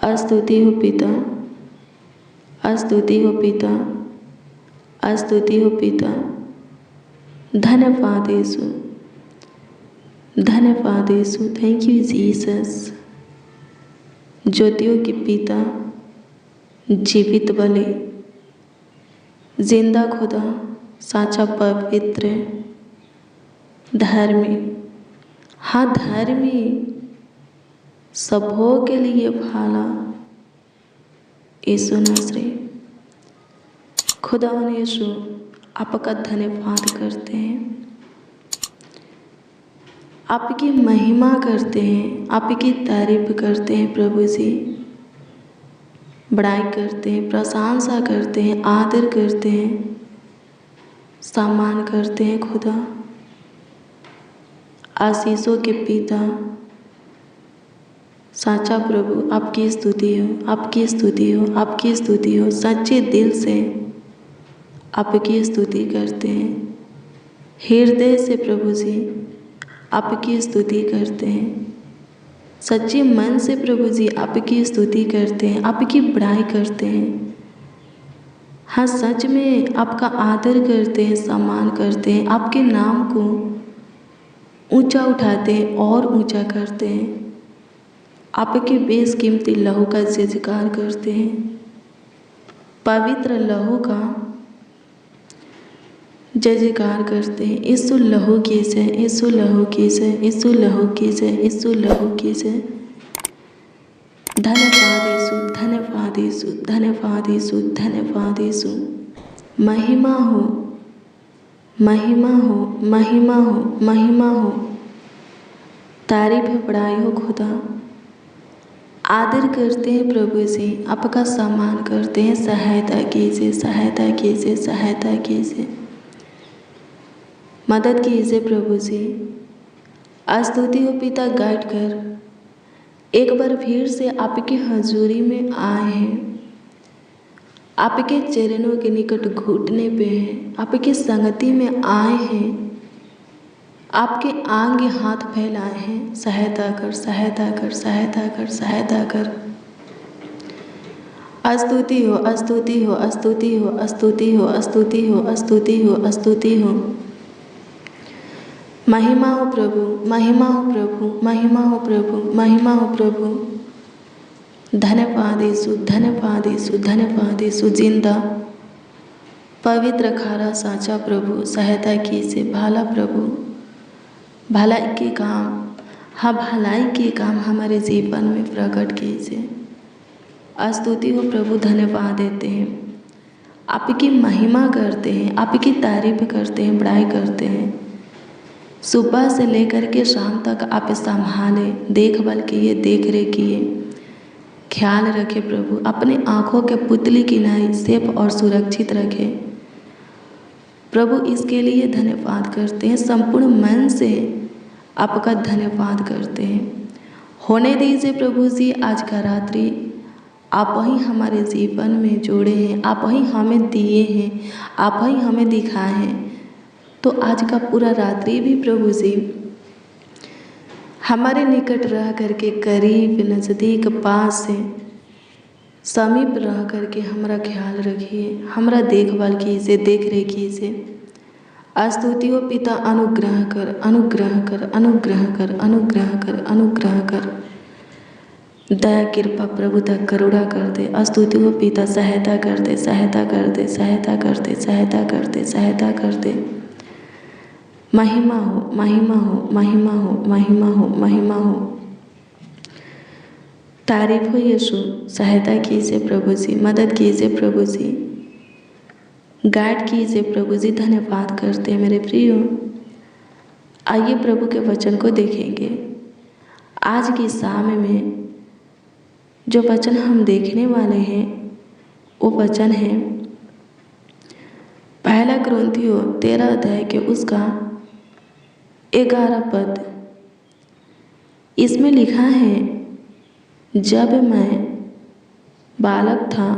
स्तुति हो पिता, स्तुति हो पिता, स्तुति हो पिता। धन्यवाद यीशु, धन्यवाद यीशु। Thank you Jesus. ज्योतियों के पिता, जीवित बलि, जिंदा खुदा, साचा पवित्र, धर्मी, हाँ धर्मी, सबों के लिए भाला यीशु नासरी। खुदा यीशु आपका धन्यवाद करते हैं, आपकी महिमा करते हैं, आपकी तारीफ करते हैं प्रभु जी। बड़ाई करते हैं, प्रशंसा करते हैं, आदर करते हैं, सम्मान करते हैं खुदा। आशीषों के पिता, साचा प्रभु, आपकी स्तुति हो, आपकी स्तुति हो, आपकी स्तुति हो। सच्चे दिल से आपकी स्तुति करते हैं, हृदय से प्रभु जी आपकी स्तुति करते हैं, सच्चे मन से प्रभु जी आपकी स्तुति करते हैं, आपकी बड़ाई करते हैं। हाँ सच में आपका आदर करते हैं, सम्मान करते हैं, आपके नाम को ऊंचा उठाते हैं और ऊंचा करते हैं। आपके बेशकीमती लहू का जयजयकार करते हैं, पवित्र लहू का जयजयकार करते हैं। यीशु लहू की जय, यीशु लहू की जय, यीशु लहू की जय, यीशु लहू की जय। धन्यवाद यीशु, धन्यवाद यीशु, धन्यवाद यीशु, धन्यवाद यीशु। महिमा हो, महिमा हो, महिमा हो, महिमा हो। तारीफ बड़ाई हो खुदा। आदर करते हैं प्रभु जी, आपका सम्मान करते हैं। सहायता कीजिए, सहायता कीजिए, सहायता कीजिए, मदद कीजिए प्रभु जी। स्तुति हो पिता, गाइड कर। एक बार फिर से आपकी हजूरी में आए हैं, आपके चरणों के निकट घुटने पे हैं, आपकी संगति में आए हैं, आपके आगे हाथ फैलाए हैं। सहायता कर, सहायता कर, सहायता कर, सहायता कर। स्तुति हो, स्तुति हो, स्तुति हो, स्तुति हो, स्तुति हो, स्तुति हो, स्तुति हो। महिमा हो प्रभु, महिमा हो प्रभु, महिमा हो प्रभु, महिमा हो प्रभु। धन्यवाद यीशु, धन्यवाद यीशु, धन्यवाद यीशु। जिंदा पवित्र खारा साचा प्रभु, सहायता कीजिए। भाला प्रभु, भलाई के काम, हाँ भलाई के काम हमारे जीवन में प्रकट कीजिए। स्तुति हो प्रभु, धन्यवाद देते हैं, आपकी महिमा करते हैं, आपकी तारीफ करते हैं, बड़ाई करते हैं। सुबह से लेकर के शाम तक आप संभाले, देखभाल किए, देख रेख किए, ख्याल रखे प्रभु। अपने आँखों के पुतली की नाई सेफ और सुरक्षित रखे प्रभु। इसके लिए धन्यवाद करते हैं, संपूर्ण मन से आपका धन्यवाद करते हैं। होने दीजिए प्रभु जी, आज का रात्रि आप ही हमारे जीवन में जोड़े हैं, आप ही हमें दिए हैं, आप ही हमें दिखाए हैं। तो आज का पूरा रात्रि भी प्रभु जी हमारे निकट रह करके, करीब नज़दीक पास से समीप रह करके हमारा ख्याल रखिए, हमारा देखभाल कीजिए, देख रेख कीजिए। स्तुति हो पिता, अनुग्रह कर, अनुग्रह कर, अनुग्रह कर, अनुग्रह कर, अनुग्रह कर। दया कृपा प्रभुता करुणा कर दे। स्तुति हो पिता, सहायता कर दे, सहायता कर दे, सहायता कर दे, सहायता कर दे, सहायता कर दे। महिमा हो, महिमा हो, महिमा हो, महिमा हो, महिमा हो। तारीफ हो यीशु, सहायता कीजिए प्रभु जी, मदद कीजिए प्रभु जी, गाइड कीजिए प्रभु जी। धन्यवाद करते हैं मेरे प्रियो। आइए प्रभु के वचन को देखेंगे। आज की शाम में जो वचन हम देखने वाले हैं वो वचन है पहला कुरिन्थियों 13 अध्याय के उसका 11 पद। इसमें लिखा है, जब मैं बालक था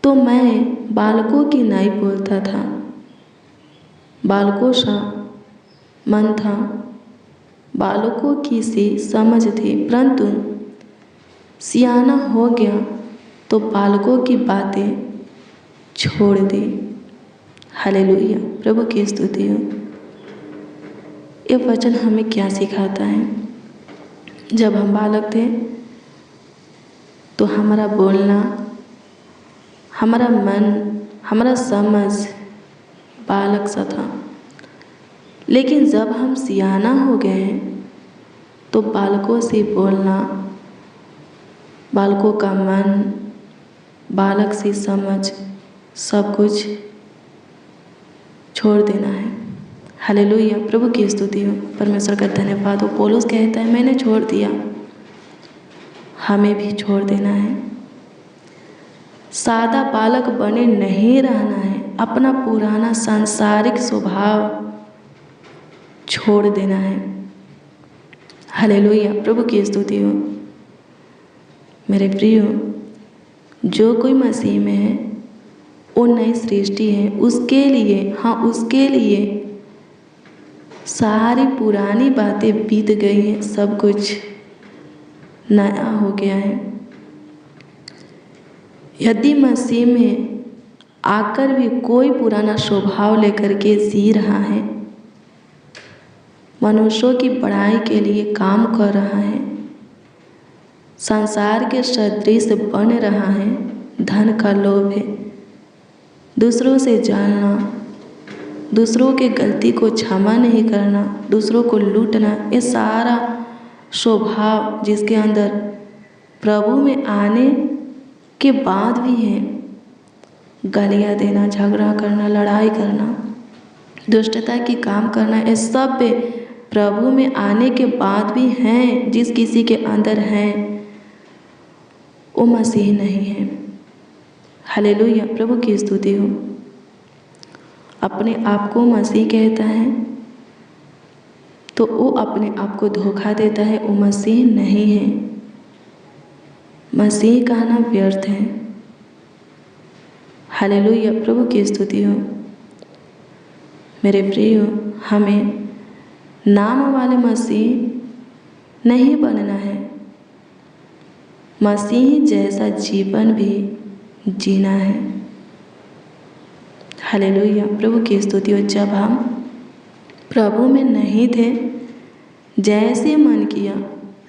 तो मैं बालकों की नाई बोलता था, बालकों सा मन था, बालकों की सी समझ थी, परंतु सियाना हो गया तो बालकों की बातें छोड़ दे। हालेलुया, प्रभु की स्तुति हो। ये वचन हमें क्या सिखाता है? जब हम बालक थे तो हमारा बोलना, हमारा मन, हमारा समझ बालक सा था। लेकिन जब हम सियाना हो गए तो बालकों से बोलना, बालकों का मन, बालक से समझ, सब कुछ छोड़ देना है। हालेलुया, प्रभु की स्तुति हो, परमेश्वर का धन्यवाद हो। पौलुस कहता है मैंने छोड़ दिया, हमें भी छोड़ देना है। सादा बालक बने नहीं रहना है, अपना पुराना सांसारिक स्वभाव छोड़ देना है। हालेलुया, प्रभु की स्तुति हो। मेरे प्रियो, जो कोई मसीह में है वो नई सृष्टि है। उसके लिए, हाँ, उसके लिए सारी पुरानी बातें बीत गई हैं, सब कुछ नया हो गया है। यदि मसीह में आकर भी कोई पुराना स्वभाव लेकर के जी रहा है, मनुष्यों की बड़ाई के लिए काम कर रहा है, संसार के सदृश बन रहा है, धन का लोभ है, दूसरों से जलना, दूसरों के गलती को क्षमा नहीं करना, दूसरों को लूटना, ये सारा स्वभाव जिसके अंदर प्रभु में आने के बाद भी है, गालियाँ देना, झगड़ा करना, लड़ाई करना, दुष्टता की काम करना, ये सब प्रभु में आने के बाद भी हैं। जिस किसी के अंदर हैं वो मसीह नहीं है। हालेलुया, प्रभु की स्तुति हो। अपने आप को मसीह कहता है तो वो अपने आप को धोखा देता है, वो मसीह नहीं है। मसीह कहना व्यर्थ है। हालेलुया, प्रभु की स्तुति हो। मेरे प्रियो, हमें नाम वाले मसीह नहीं बनना है, मसीह जैसा जीवन भी जीना है। हालेलुया, प्रभु की स्तुति हो। जब हम प्रभु में नहीं थे, जैसे मन किया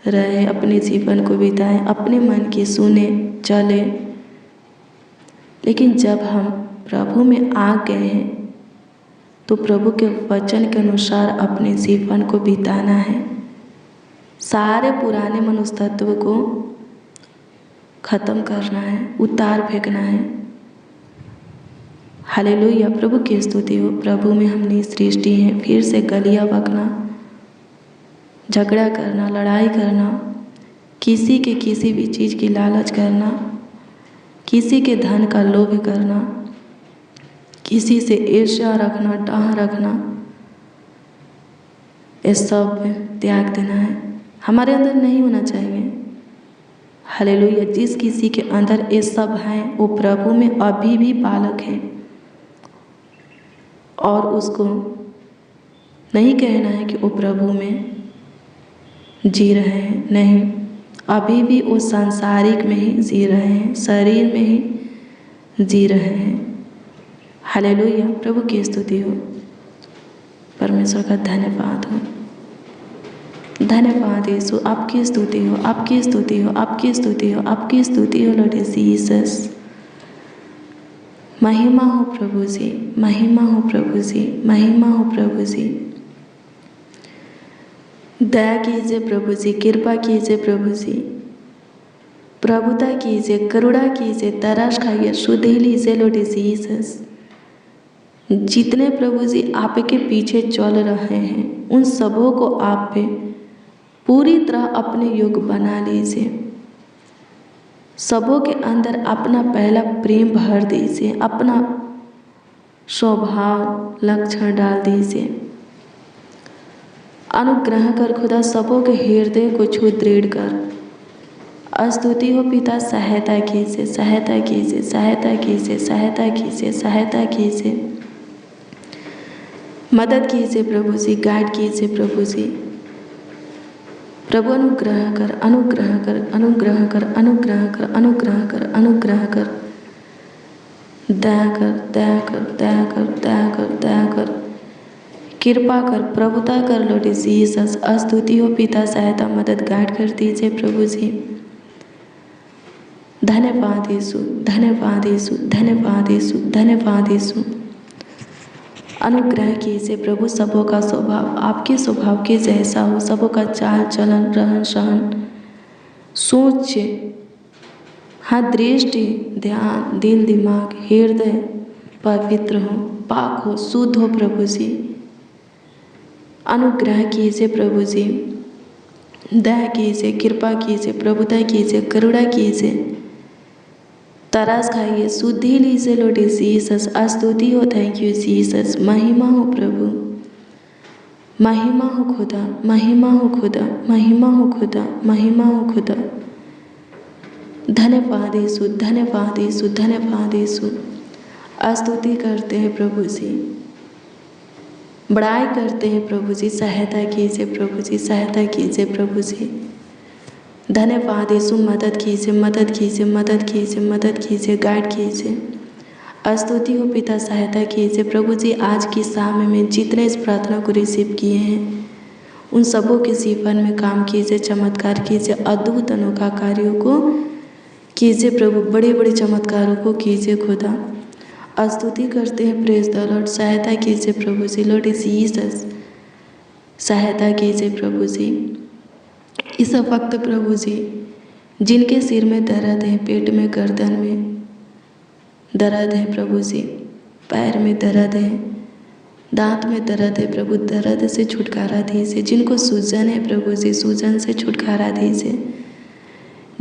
रहे, अपने जीवन को बिताए, अपने मन की सुने चले। लेकिन जब हम प्रभु में आ गए हैं तो प्रभु के वचन के अनुसार अपने जीवन को बिताना है। सारे पुराने मनुष्य तत्व को खत्म करना है, उतार फेंकना है। हालेलुया, प्रभु की स्तुति हो। प्रभु में हम नई सृष्टि है। फिर से गलियाँ बकना, झगड़ा करना, लड़ाई करना, किसी के किसी भी चीज़ की लालच करना, किसी के धन का लोभ करना, किसी से ईर्ष्या रखना, डाह रखना, ये सब त्याग देना है, हमारे अंदर नहीं होना चाहिए। हालेलुया, जिस किसी के अंदर ये सब है वो प्रभु में अभी भी बालक है और उसको नहीं कहना है कि वो प्रभु में जी रहे हैं। नहीं, अभी भी वो सांसारिक में ही जी रहे हैं, शरीर में ही जी रहे हैं। हालेलुया, प्रभु की स्तुति हो। परमेश्वर का धन्यवाद हो। धन्यवाद यीशु, आपकी स्तुति हो, आपकी स्तुति हो, आपकी स्तुति हो, आपकी स्तुति हो लॉर्ड जीसस। महिमा हो प्रभु जी, महिमा हो प्रभु जी, महिमा हो प्रभु जी। दया कीजिए प्रभु जी, कृपा कीजिए प्रभु जी, प्रभुता कीजिए, करुणा कीजिए, तरस खाइए, शुद्ध लीजिए लॉर्ड जीसस। जितने प्रभु जी आपके पीछे चल रहे हैं उन सबों को आप पे पूरी तरह अपने योग बना लीजिए। सबों के अंदर अपना पहला प्रेम भर दीजिए, अपना स्वभाव लक्षण डाल दीजिए। अनुग्रह कर खुदा सबों के हृदय को छू दृढ़ कर। स्तुति हो पिता, सहायता कीजिए, सहायता कीजिए, सहायता कीजिए, सहायता कीजिए, सहायता कीजिए, मदद कीजिए प्रभु जी, गाइड कीजिए प्रभु जी। प्रभु अनुग्रह कर, अनुग्रह कर, अनुग्रह कर, अनुग्रह कर, अनुग्रह कर, अनुग्रह कर, दया कर, दया कर, दया कर, दया कर, दया कर, कृपा कर, प्रभुता कर लॉर्ड जीसस। स्तुति हो पिता, सहायता मदद गाइड कर दीजिए प्रभु जी। धन्यवाद यीशु, धन्यवाद यीशु, धन्यवाद यीशु, धन्यवाद यीशु। अनुग्रह कीजिए प्रभु, सबों का स्वभाव आपके स्वभाव के जैसा हो, सबों का चाल चलन, रहन सहन, सोच, हाँ दृष्टि, ध्यान, दिल दिमाग, हृदय पवित्र हो, पाक हो, शुद्ध हो प्रभु जी। अनुग्रह कीजिए प्रभु जी, दया कीजिए, कृपा कीजिए, प्रभुता कीजिए, करुणा कीजिए, तरस खाइए, शुद्धि लीजिए लॉर्ड जीसस। स्तुति हो, थैंक यू जीसस। महिमा हो प्रभु, महिमा हो खुदा, महिमा हो खुदा, महिमा हो खुदा, महिमा हो खुदा। धन्यवाद यीशु, धन्यवाद यीशु, धन्यवाद यीशु। स्तुति करते हैं प्रभु जी, बड़ाई करते हैं प्रभु जी। सहायता कीजिए प्रभु जी, सहायता कीजिए प्रभु जी। धन्यवाद यीशु, मदद कीजिए, मदद कीजिए, मदद कीजिए, मदद कीजिए, गाइड कीजिए। स्तुति हो पिता, सहायता कीजिए प्रभु जी। आज की शाम में जितने इस प्रार्थना को रिसीव किए हैं उन सबों के जीवन में काम कीजिए, चमत्कार कीजिए, अद्भुत अनोखा कार्यों को कीजिए प्रभु, बड़े बड़े चमत्कारों को कीजिए खुदा। स्तुति करते हैं, प्रेज द लॉर्ड। सहायता कीजिए प्रभु जी, लॉर्ड जीसस सहायता कीजिए प्रभु जी। इस वक्त प्रभु जी जिनके सिर में दर्द है, पेट में, गर्दन में दर्द है प्रभु जी, पैर में दर्द है, दांत में दर्द है प्रभु, दर्द से छुटकारा दीजिए। जिनको सूजन है प्रभु जी, सूजन से छुटकारा दीजिए।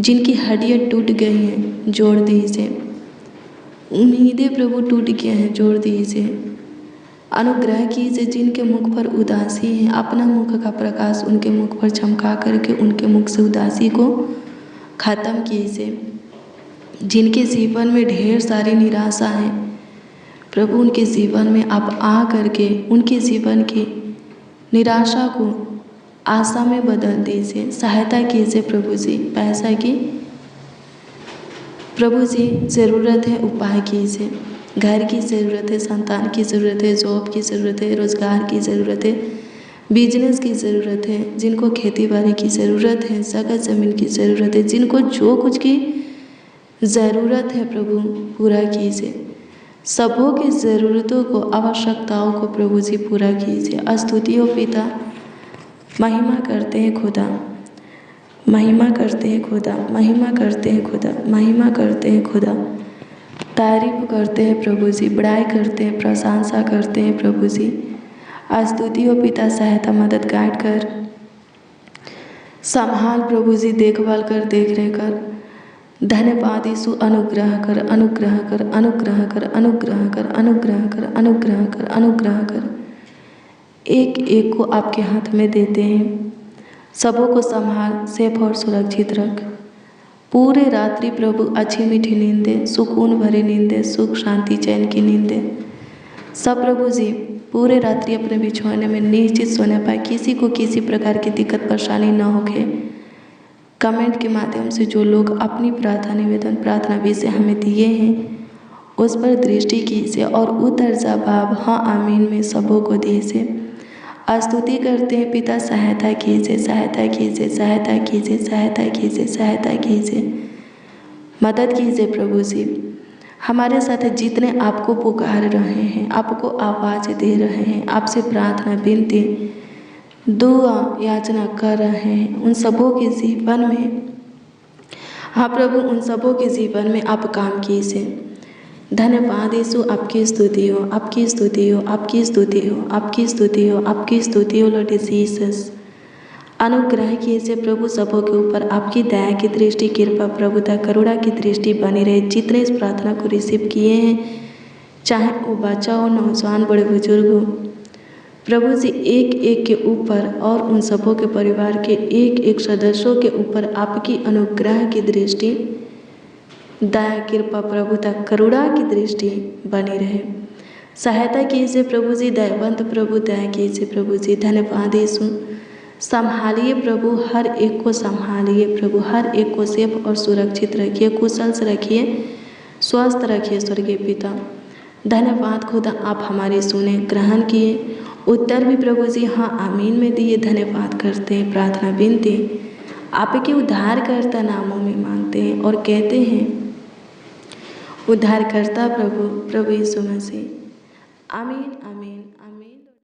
जिनकी हड्डियाँ टूट गई हैं जोड़ दीजिए, उम्मीदें प्रभु टूट गए हैं जोड़ दीजिए। अनुग्रह कीजिए, जिनके मुख पर उदासी है अपना मुख का प्रकाश उनके मुख पर चमका करके उनके मुख से उदासी को खत्म कीजिए। जिनके जीवन में ढेर सारी निराशा है प्रभु, उनके जीवन में आप आ करके उनके जीवन की निराशा को आशा में बदल दीजिए। सहायता कीजिए प्रभु जी। पैसा की प्रभु जी ज़रूरत है, उपाय कीजिए। घर की ज़रूरत है, संतान की ज़रूरत है, जॉब की ज़रूरत है, रोज़गार की ज़रूरत है, बिजनेस की ज़रूरत है, जिनको खेती बाड़ी की ज़रूरत है, जगह ज़मीन की ज़रूरत है, जिनको जो कुछ की ज़रूरत है प्रभु पूरा कीजिए। सबों की ज़रूरतों को, आवश्यकताओं को प्रभु जी पूरा कीजिए। स्तुति हो पिता, महिमा करते हैं खुदा, महिमा करते हैं खुदा, महिमा करते हैं खुदा, महिमा करते हैं खुदा। तारीफ करते हैं प्रभु जी, बड़ाई करते हैं, प्रशंसा करते हैं प्रभु जी। स्तुति हो पिता, सहायता मदद गाइड कर, संभाल प्रभु जी, देखभाल कर, देख रेख कर। धन्यवाद यीशु। अनुग्रह कर, अनुग्रह कर, अनुग्रह कर, अनुग्रह कर, अनुग्रह कर, अनुग्रह कर, अनुग्रह कर। एक एक को आपके हाथ में देते हैं, सबों को संभाल, सेफ और सुरक्षित रख। पूरे रात्रि प्रभु अच्छी मीठी नींद दे, सुकून भरी नींद दे, सुख शांति चैन की नींद दे। सब प्रभु जी पूरे रात्रि अपने बिछौने में निश्चित सोने पाए, किसी को किसी प्रकार की दिक्कत परेशानी न होके। कमेंट के माध्यम से जो लोग अपनी प्रार्थना निवेदन, प्रार्थना विषय हमें दिए हैं उस पर दृष्टि कीजिए और उत्तर जवाब हाँ आमीन में सबों को दीजिए। स्तुति करते हैं पिता, सहायता कीजिए, सहायता कीजिए, सहायता कीजिए, सहायता कीजिए, सहायता कीजिए, मदद कीजिए प्रभु जी। हमारे साथ जितने आपको पुकार रहे हैं, आपको आवाज़ दे रहे हैं, आपसे प्रार्थना विनती दुआ याचना कर रहे हैं, उन सबों के जीवन में हाँ प्रभु, उन सबों के जीवन में आप काम कीजिए। धन्यवाद यीशु। आपकी स्तुति हो, आपकी स्तुति हो, आपकी स्तुति हो, आपकी स्तुति हो, आपकी स्तुति हो लॉर्ड जीसस। अनुग्रह कीजिए प्रभु सबों के ऊपर, आपकी दया की दृष्टि, कृपा, प्रभुता, करुणा की दृष्टि बनी रहे। जितने इस प्रार्थना को रिसीव किए हैं, चाहे वो बच्चा हो, नौजवान, बड़े बुजुर्ग हो, प्रभु जी एक एक के ऊपर और उन सबों के परिवार के एक एक सदस्यों के ऊपर आपकी अनुग्रह की दृष्टि, दया, कृपा, प्रभुता, करुणा की दृष्टि बनी रहे। सहायता कीजिए प्रभु जी, दयावंत प्रभु, दया कीजिए प्रभु जी। धन्यवाद यीशु। संभालिए प्रभु, हर एक को संभालिए प्रभु, हर एक को सेफ और सुरक्षित रखिए, कुशल से रखिए, स्वस्थ रखिए स्वर्गीय पिता। धन्यवाद खुदा, आप हमारे सुने, ग्रहण किए, उत्तर भी प्रभु जी हाँ आमीन में दिए। धन्यवाद करते हैं, प्रार्थना विनती आपके उद्धारकर्ता नामों में मांगते हैं और कहते हैं उद्धारकर्ता प्रभु यीशु मसीह। आमीन आमीन आमीन।